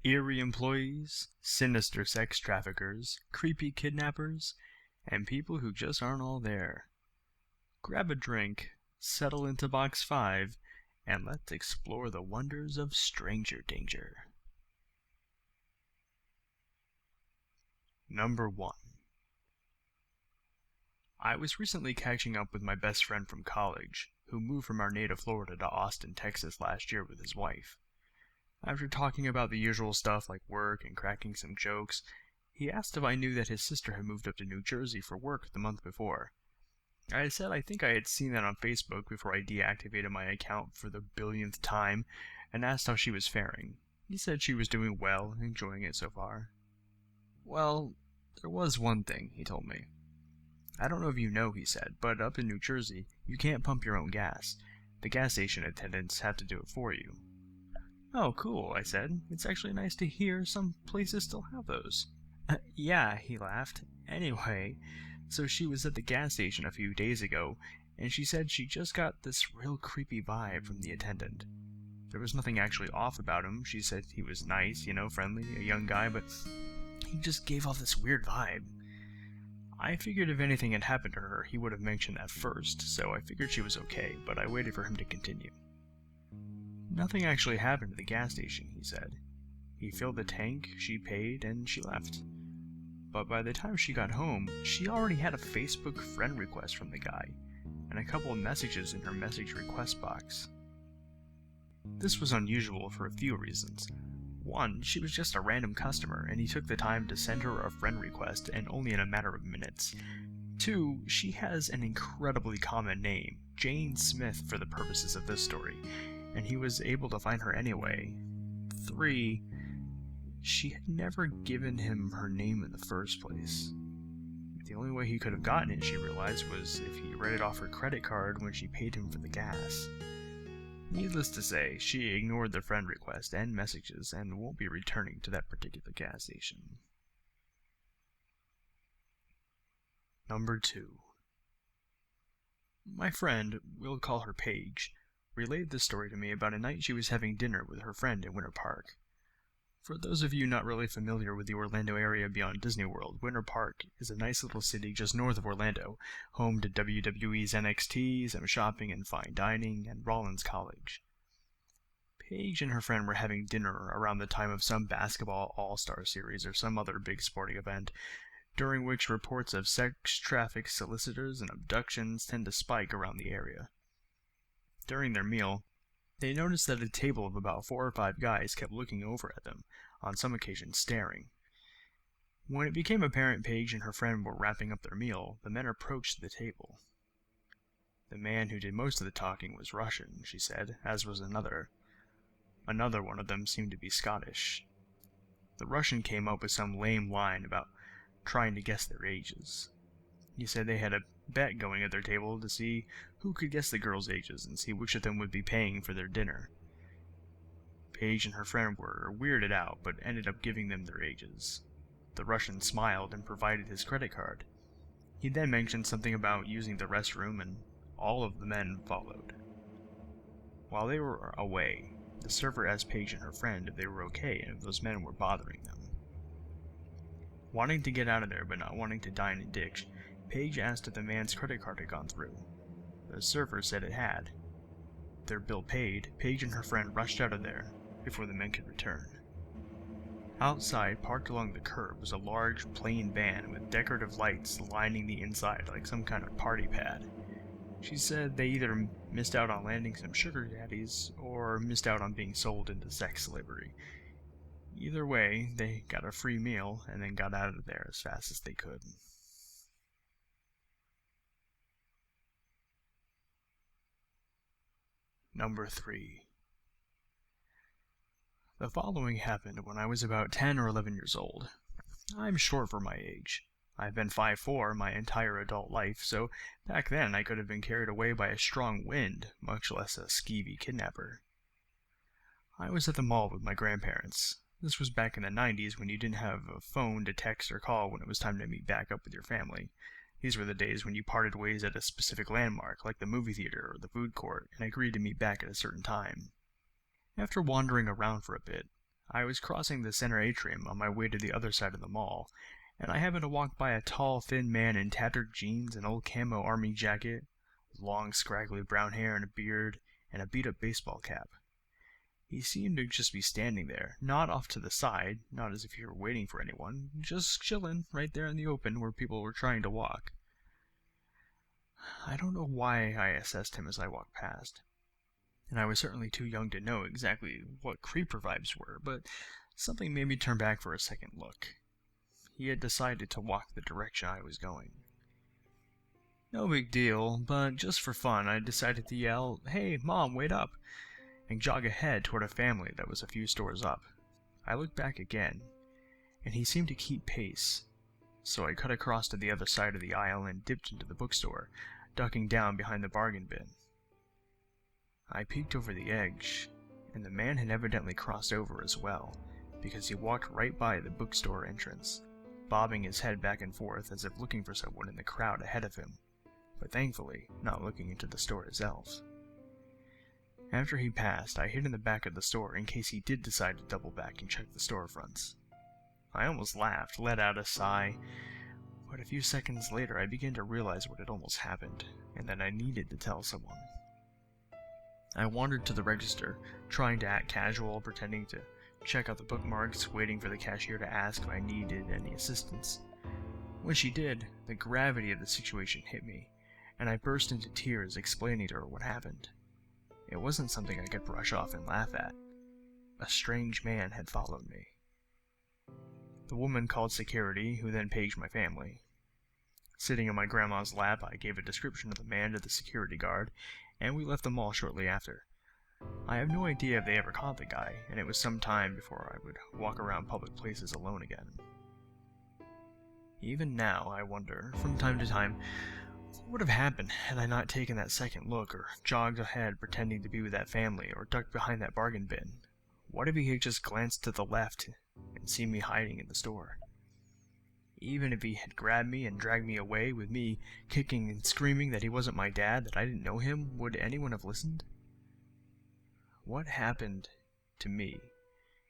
Eerie employees, sinister sex traffickers, creepy kidnappers, and people who just aren't all there. Grab a drink, settle into box 5, and let's explore the wonders of stranger danger. Number 1. I was recently catching up with my best friend from college, who moved from our native Florida to Austin, Texas last year with his wife. After talking about the usual stuff like work and cracking some jokes, he asked if I knew that his sister had moved up to New Jersey for work the month before. I said I think I had seen that on Facebook before I deactivated my account for the billionth time, and asked how she was faring. He said she was doing well, enjoying it so far. Well, there was one thing, he told me. I don't know if you know, he said, but up in New Jersey, you can't pump your own gas. The gas station attendants have to do it for you. Oh, cool, I said. It's actually nice to hear some places still have those. Yeah, he laughed. Anyway, so she was at the gas station a few days ago, and she said she just got this real creepy vibe from the attendant. There was nothing actually off about him. She said he was nice, friendly, a young guy, but he just gave off this weird vibe. I figured if anything had happened to her, he would have mentioned that first, so I figured she was okay, but I waited for him to continue. Nothing actually happened at the gas station, he said. He filled the tank, she paid, and she left. But by the time she got home, she already had a Facebook friend request from the guy, and a couple of messages in her message request box. This was unusual for a few reasons. One, she was just a random customer, and he took the time to send her a friend request, and only in a matter of minutes. Two, she has an incredibly common name, Jane Smith for the purposes of this story, and he was able to find her anyway. 3, she had never given him her name in the first place. The only way he could have gotten it, she realized, was if he read it off her credit card when she paid him for the gas. Needless to say, she ignored the friend request and messages and won't be returning to that particular gas station. Number 2. My friend, we'll call her Paige, relayed this story to me about a night she was having dinner with her friend in Winter Park. For those of you not really familiar with the Orlando area beyond Disney World, Winter Park is a nice little city just north of Orlando, home to WWE's NXT, some shopping and fine dining, and Rollins College. Paige and her friend were having dinner around the time of some basketball all-star series or some other big sporting event, during which reports of sex traffic solicitors and abductions tend to spike around the area. During their meal, they noticed that a table of about 4 or 5 guys kept looking over at them, on some occasions staring. When it became apparent Paige and her friend were wrapping up their meal, the men approached the table. The man who did most of the talking was Russian, she said, as was another. Another one of them seemed to be Scottish. The Russian came up with some lame line about trying to guess their ages. He said they had a bet going at their table to see who could guess the girls' ages and see which of them would be paying for their dinner. Paige and her friend were weirded out, but ended up giving them their ages. The Russian smiled and provided his credit card. He then mentioned something about using the restroom, and all of the men followed. While they were away, the server asked Paige and her friend if they were okay and if those men were bothering them. Wanting to get out of there but not wanting to dine and ditch, Paige asked if the man's credit card had gone through. The server said it had. Their bill paid, Paige and her friend rushed out of there before the men could return. Outside, parked along the curb, was a large, plain van with decorative lights lining the inside like some kind of party pad. She said they either missed out on landing some sugar daddies or missed out on being sold into sex slavery. Either way, they got a free meal and then got out of there as fast as they could. Number 3. The following happened when I was about 10 or 11 years old. I'm short for my age. I've been 5'4" my entire adult life, so back then I could have been carried away by a strong wind, much less a skeevy kidnapper. I was at the mall with my grandparents. This was back in the 90s when you didn't have a phone to text or call when it was time to meet back up with your family. These were the days when you parted ways at a specific landmark, like the movie theater or the food court, and agreed to meet back at a certain time. After wandering around for a bit, I was crossing the center atrium on my way to the other side of the mall, and I happened to walk by a tall, thin man in tattered jeans, an old camo army jacket, with long, scraggly brown hair and a beard, and a beat-up baseball cap. He seemed to just be standing there, not off to the side, not as if he were waiting for anyone, just chilling right there in the open where people were trying to walk. I don't know why I assessed him as I walked past, and I was certainly too young to know exactly what creeper vibes were, but something made me turn back for a second look. He had decided to walk the direction I was going. No big deal, but just for fun, I decided to yell, "Hey, Mom, wait up!" and jog ahead toward a family that was a few stores up. I looked back again, and he seemed to keep pace, so I cut across to the other side of the aisle and dipped into the bookstore, ducking down behind the bargain bin. I peeked over the edge, and the man had evidently crossed over as well, because he walked right by the bookstore entrance, bobbing his head back and forth as if looking for someone in the crowd ahead of him, but thankfully not looking into the store itself. After he passed, I hid in the back of the store in case he did decide to double back and check the storefronts. I almost laughed, let out a sigh, but a few seconds later I began to realize what had almost happened, and that I needed to tell someone. I wandered to the register, trying to act casual, pretending to check out the bookmarks, waiting for the cashier to ask if I needed any assistance. When she did, the gravity of the situation hit me, and I burst into tears explaining to her what happened. It wasn't something I could brush off and laugh at. A strange man had followed me. The woman called security, who then paged my family. Sitting in my grandma's lap, I gave a description of the man to the security guard, and we left the mall shortly after. I have no idea if they ever caught the guy, and it was some time before I would walk around public places alone again. Even now, I wonder, from time to time, what would have happened had I not taken that second look, or jogged ahead pretending to be with that family, or ducked behind that bargain bin? What if he had just glanced to the left and seen me hiding in the store? Even if he had grabbed me and dragged me away, with me kicking and screaming that he wasn't my dad, that I didn't know him, would anyone have listened? What happened to me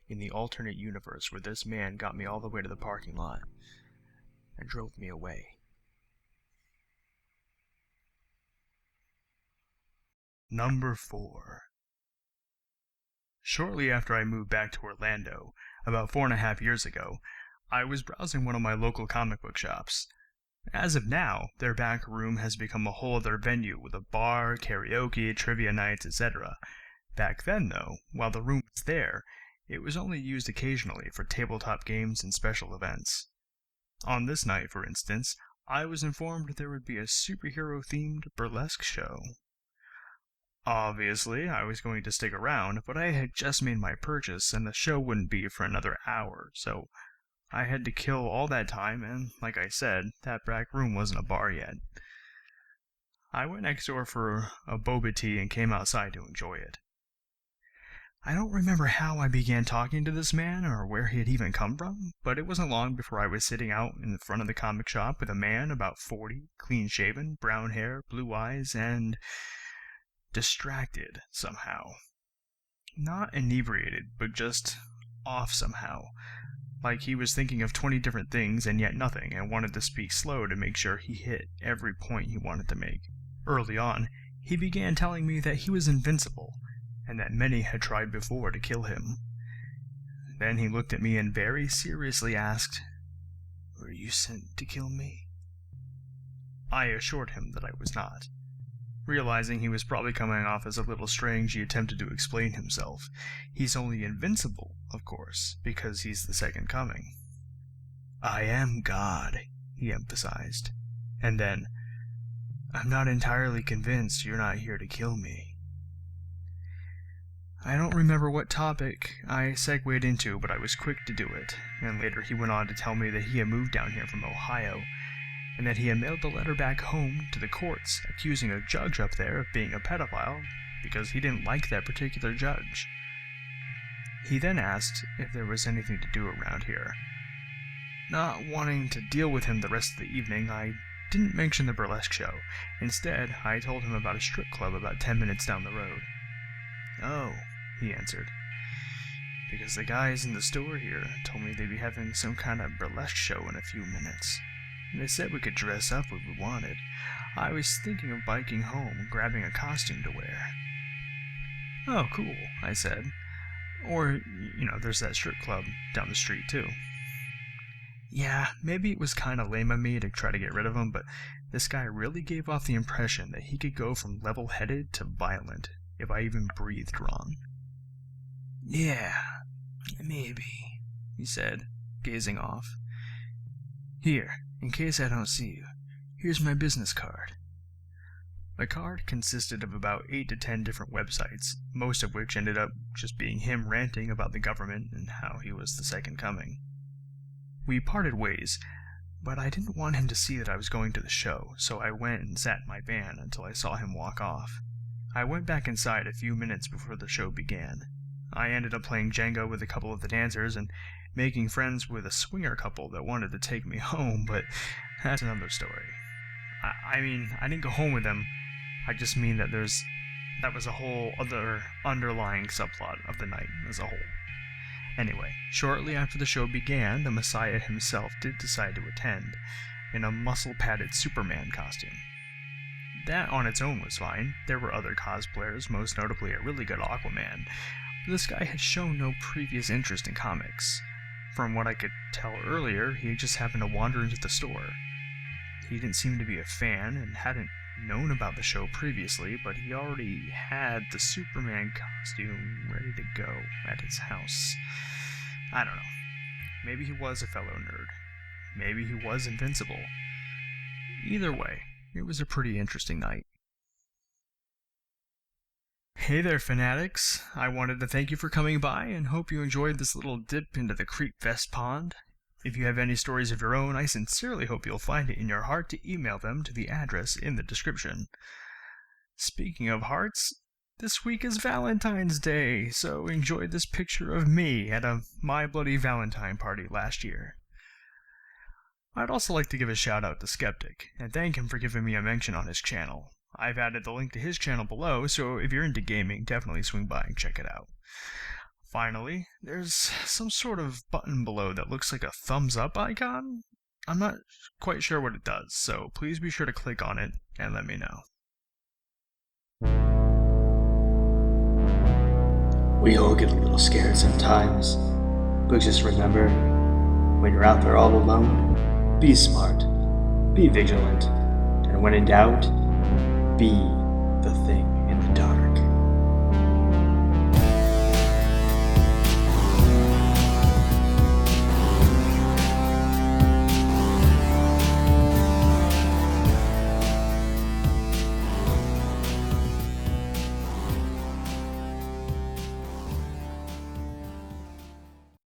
in the alternate universe where this man got me all the way to the parking lot and drove me away? Number 4. Shortly after I moved back to Orlando, about 4.5 years ago, I was browsing one of my local comic book shops. As of now, their back room has become a whole other venue with a bar, karaoke, trivia nights, etc. Back then, though, while the room was there, it was only used occasionally for tabletop games and special events. On this night, for instance, I was informed there would be a superhero-themed burlesque show. Obviously, I was going to stick around, but I had just made my purchase, and the show wouldn't be for another hour, so I had to kill all that time, and, like I said, that back room wasn't a bar yet. I went next door for a boba tea and came outside to enjoy it. I don't remember how I began talking to this man, or where he had even come from, but it wasn't long before I was sitting out in the front of the comic shop with a man about 40, clean-shaven, brown hair, blue eyes, and distracted somehow. Not inebriated, but just off somehow. Like he was thinking of 20 different things and yet nothing, and wanted to speak slow to make sure he hit every point he wanted to make. Early on, he began telling me that he was invincible, and that many had tried before to kill him. Then he looked at me and very seriously asked, "Were you sent to kill me?" I assured him that I was not. Realizing he was probably coming off as a little strange, he attempted to explain himself. He's only invincible, of course, because he's the second coming. "I am God," he emphasized. And then, "I'm not entirely convinced you're not here to kill me." I don't remember what topic I segued into, but I was quick to do it, and later he went on to tell me that he had moved down here from Ohio, and that he had mailed the letter back home to the courts accusing a judge up there of being a pedophile because he didn't like that particular judge. He then asked if there was anything to do around here. Not wanting to deal with him the rest of the evening, I didn't mention the burlesque show. Instead, I told him about a strip club about 10 minutes down the road. "Oh," he answered. because the guys in the store here told me they'd be having some kind of burlesque show in a few minutes. And they said we could dress up if we wanted. I was thinking of biking home and grabbing a costume to wear. Oh, cool, I said. Or, there's that strip club down the street, too. Yeah, maybe it was kind of lame of me to try to get rid of him, but this guy really gave off the impression that he could go from level-headed to violent if I even breathed wrong. Yeah, maybe, he said, gazing off. Here, in case I don't see you, here's my business card. The card consisted of about 8 to 10 different websites, most of which ended up just being him ranting about the government and how he was the second coming. We parted ways, but I didn't want him to see that I was going to the show, so I went and sat in my van until I saw him walk off. I went back inside a few minutes before the show began. I ended up playing Jenga with a couple of the dancers and making friends with a swinger couple that wanted to take me home, but that's another story. I didn't go home with them. I just mean that that was a whole other underlying subplot of the night as a whole. Anyway, shortly after the show began, the Messiah himself did decide to attend, in a muscle-padded Superman costume. That on its own was fine. There were other cosplayers, most notably a really good Aquaman, but this guy had shown no previous interest in comics. From what I could tell earlier, he just happened to wander into the store. He didn't seem to be a fan and hadn't known about the show previously, but he already had the Superman costume ready to go at his house. I don't know. Maybe he was a fellow nerd. Maybe he was invincible. Either way, it was a pretty interesting night. Hey there, fanatics. I wanted to thank you for coming by and hope you enjoyed this little dip into the Creepfest pond. If you have any stories of your own, I sincerely hope you'll find it in your heart to email them to the address in the description. Speaking of hearts, this week is Valentine's Day, so enjoy this picture of me at a My Bloody Valentine party last year. I'd also like to give a shout out to Skeptic, and thank him for giving me a mention on his channel. I've added the link to his channel below, so if you're into gaming, definitely swing by and check it out. Finally, there's some sort of button below that looks like a thumbs up icon. I'm not quite sure what it does, so please be sure to click on it and let me know. We all get a little scared sometimes, but just remember, when you're out there all alone, be smart, be vigilant, and when in doubt, be the thing.